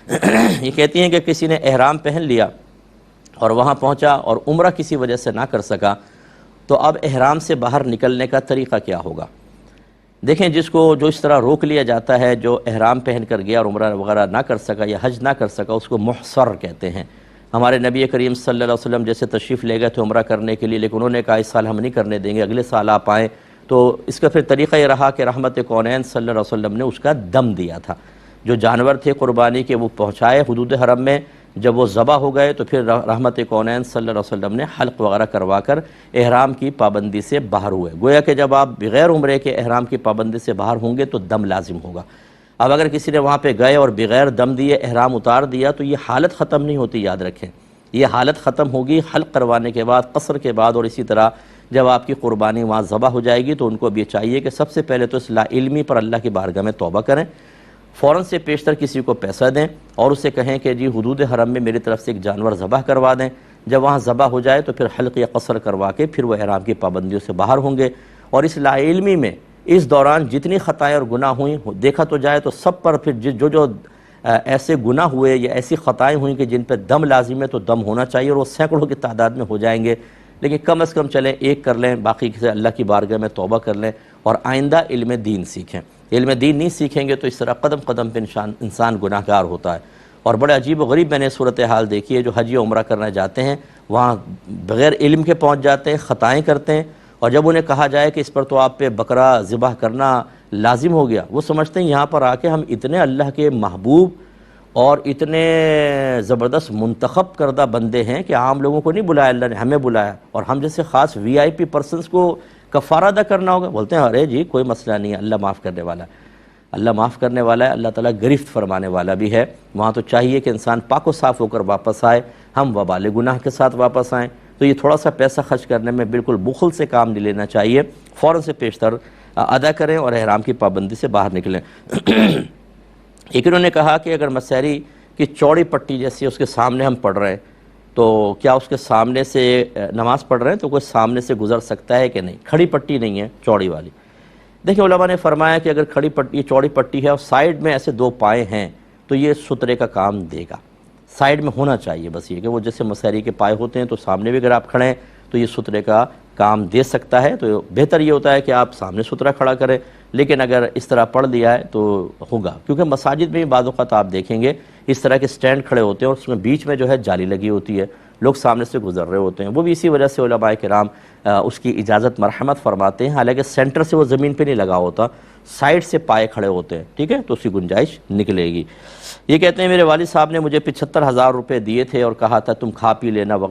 یہ کہتی ہیں کہ کسی نے احرام پہن لیا اور وہاں پہنچا اور عمرہ کسی وجہ سے نہ کر سکا، تو اب احرام سے باہر نکلنے کا طریقہ کیا ہوگا؟ دیکھیں، جس کو جو اس طرح روک لیا جاتا ہے، جو احرام پہن کر گیا اور عمرہ وغیرہ نہ کر سکا یا حج نہ کر سکا، اس کو محصر کہتے ہیں۔ ہمارے نبی کریم صلی اللہ علیہ وسلم جیسے تشریف لے گئے تھے عمرہ کرنے کے لیے، لیکن انہوں نے کہا اس سال ہم نہیں کرنے دیں گے، اگلے سال آپ آئیں، تو اس کا پھر طریقہ یہ رہا کہ رحمت کونین صلی اللہ علیہ وسلم نے اس کا دم دیا تھا۔ جو جانور تھے قربانی کے وہ پہنچائے حدود حرم میں، جب وہ ذبح ہو گئے تو پھر رحمت کونین صلی اللہ علیہ وسلم نے حلق وغیرہ کروا کر احرام کی پابندی سے باہر ہوئے۔ گویا کہ جب آپ بغیر عمرے کے احرام کی پابندی سے باہر ہوں گے تو دم لازم ہوگا۔ اب اگر کسی نے وہاں پہ گئے اور بغیر دم دیے احرام اتار دیا تو یہ حالت ختم نہیں ہوتی، یاد رکھیں، یہ حالت ختم ہوگی حلق کروانے کے بعد، قصر کے بعد، اور اسی طرح جب آپ کی قربانی وہاں ذبح ہو جائے گی تو ان کو اب یہ چاہیے کہ سب سے پہلے تو اس لا علمی پر اللہ کی بارگاہ میں توبہ کریں، فوراً سے پیشتر کسی کو پیسہ دیں اور اسے کہیں کہ جی حدود حرم میں میری طرف سے ایک جانور ذبح کروا دیں۔ جب وہاں ذبح ہو جائے تو پھر حلق یا قصر کروا کے پھر وہ احرام کی پابندیوں سے باہر ہوں گے۔ اور اس لا علمی میں اس دوران جتنی خطائیں اور گناہ ہوئیں دیکھا تو جائے تو سب پر پھر جو ایسے گناہ ہوئے یا ایسی خطائیں ہوئیں کہ جن پہ دم لازم ہے تو دم ہونا چاہیے، اور وہ سینکڑوں کی تعداد میں ہو جائیں گے، لیکن کم از کم چلیں ایک کر لیں، باقی سے اللہ کی بارگاہ میں توبہ کر لیں اور آئندہ علم دین سیکھیں۔ علم دین نہیں سیکھیں گے تو اس طرح قدم قدم پہ انسان گناہ گار ہوتا ہے۔ اور بڑے عجیب و غریب میں نے صورتحال دیکھی ہے، جو حج عمرہ کرنا جاتے ہیں وہاں بغیر علم کے پہنچ جاتے ہیں، خطائیں کرتے ہیں، اور جب انہیں کہا جائے کہ اس پر تو آپ پہ بکرا ذبح کرنا لازم ہو گیا، وہ سمجھتے ہیں یہاں پر آ کے ہم اتنے اللہ کے محبوب اور اتنے زبردست منتخب کردہ بندے ہیں کہ عام لوگوں کو نہیں بلایا، اللہ نے ہمیں بلایا، اور ہم جیسے خاص وی آئی پی پرسنز کو کفارہ ادا کرنا ہوگا۔ بولتے ہیں ارے جی کوئی مسئلہ نہیں ہے، اللہ معاف کرنے والا ہے، اللہ معاف کرنے والا ہے، اللہ تعالیٰ گرفت فرمانے والا بھی ہے۔ وہاں تو چاہیے کہ انسان پاک و صاف ہو کر واپس آئے، ہم وبال گناہ کے ساتھ واپس آئیں۔ تو یہ تھوڑا سا پیسہ خرچ کرنے میں بالکل بخل سے کام نہیں لینا چاہیے، فوراً سے پیشتر ادا کریں اور احرام کی پابندی سے باہر نکلیں۔ ایک انہوں نے کہا کہ اگر مسحری کی چوڑی پٹی جیسی اس کے سامنے ہم پڑھ رہے ہیں تو کیا اس کے سامنے سے نماز پڑھ رہے ہیں تو کوئی سامنے سے گزر سکتا ہے کہ نہیں؟ کھڑی پٹی نہیں ہے، چوڑی والی۔ دیکھیں علماء نے فرمایا کہ اگر کھڑی پٹی چوڑی پٹی ہے اور سائیڈ میں ایسے دو پائے ہیں تو یہ سترے کا کام دے گا، سائیڈ میں ہونا چاہیے، بس یہ کہ وہ جیسے مسحری کے پائے ہوتے ہیں تو سامنے بھی اگر آپ کھڑے ہیں تو یہ سترے کا کام دے سکتا ہے۔ تو بہتر یہ ہوتا ہے کہ آپ سامنے سترہ کھڑا کریں، لیکن اگر اس طرح پڑھ لیا ہے تو ہوگا، کیونکہ مساجد میں بھی بعض اوقات آپ دیکھیں گے اس طرح کے سٹینڈ کھڑے ہوتے ہیں اور اس میں بیچ میں جو ہے جالی لگی ہوتی ہے، لوگ سامنے سے گزر رہے ہوتے ہیں، وہ بھی اسی وجہ سے علماء کرام اس کی اجازت مرحمت فرماتے ہیں، حالانکہ سینٹر سے وہ زمین پہ نہیں لگا ہوتا، سائیڈ سے پائے کھڑے ہوتے ہیں، ٹھیک ہے، تو اس کی گنجائش نکلے گی۔ یہ کہتے ہیں میرے والد صاحب نے مجھے 75,000 روپے دیے تھے اور کہا تھا تم کھا پی لینا۔